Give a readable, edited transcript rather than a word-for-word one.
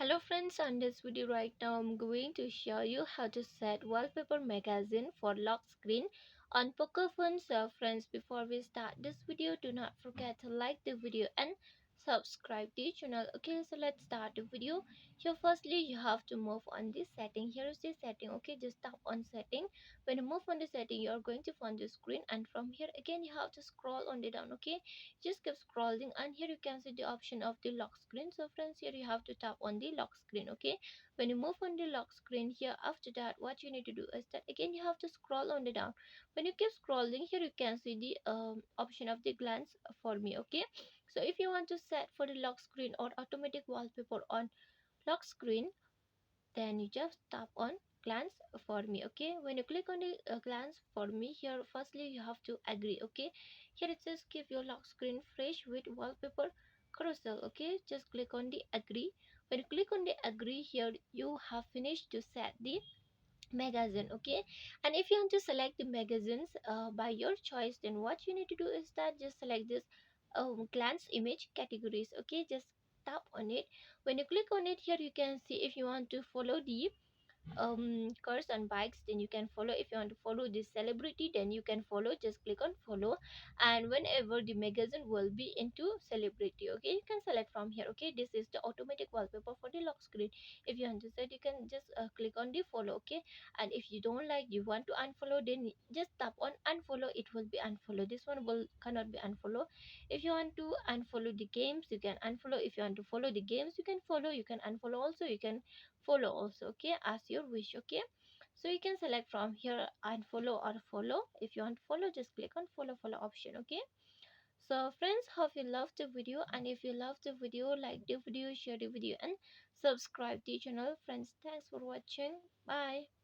Hello friends, on this video right now I'm going to show you how to set wallpaper magazine for lock screen on Poco phones. So friends, before we start this video, do not forget to like the video and subscribe to the channel. Okay, so let's start the video. Here firstly you have to move on this setting. Here is the setting. Okay, just tap on setting. When you move on the setting, you are going to find the screen, and from here again you have to scroll on the down. Okay, just keep scrolling, and here you can see the option of the lock screen. So friends, here you have to tap on the lock screen. Okay, when you move on the lock screen, here after that what you need to do is that again you have to scroll on the down. When you keep scrolling, here you can see the option of the glance for me. Okay, so if you want to set for the lock screen or automatic wallpaper on lock screen, then you just tap on glance for me. Okay, when you click on the glance for me, here firstly you have to agree. Okay, here it says keep your lock screen fresh with wallpaper carousel. Okay, just click on the agree. When you click on the agree, here you have finished to set the magazine. Okay, and if you want to select the magazines by your choice, then what you need to do is that just select this glance image categories. Okay, just tap on it. When you click on it, here you can see if you want to follow the cars and bikes, then you can follow. If you want to follow this celebrity, then you can follow. Just click on follow, and whenever the magazine will be into celebrity, okay, you can select from here. Okay, this is the automatic wallpaper for the lock screen. If you want to set, you can just click on the follow. Okay, and if you don't like, you want to unfollow, then just tap on unfollow. It will be unfollow. This one will cannot be unfollow. If you want to unfollow the games, you can unfollow. If you want to follow the games, you can follow. You can unfollow also. You can follow also. Okay, as your wish. Okay, so you can select from here unfollow or follow. If you want to follow, just click on follow option. Okay, so friends, hope you loved the video, and if you loved the video, like the video, share the video, and subscribe to the channel. Friends, thanks for watching. Bye.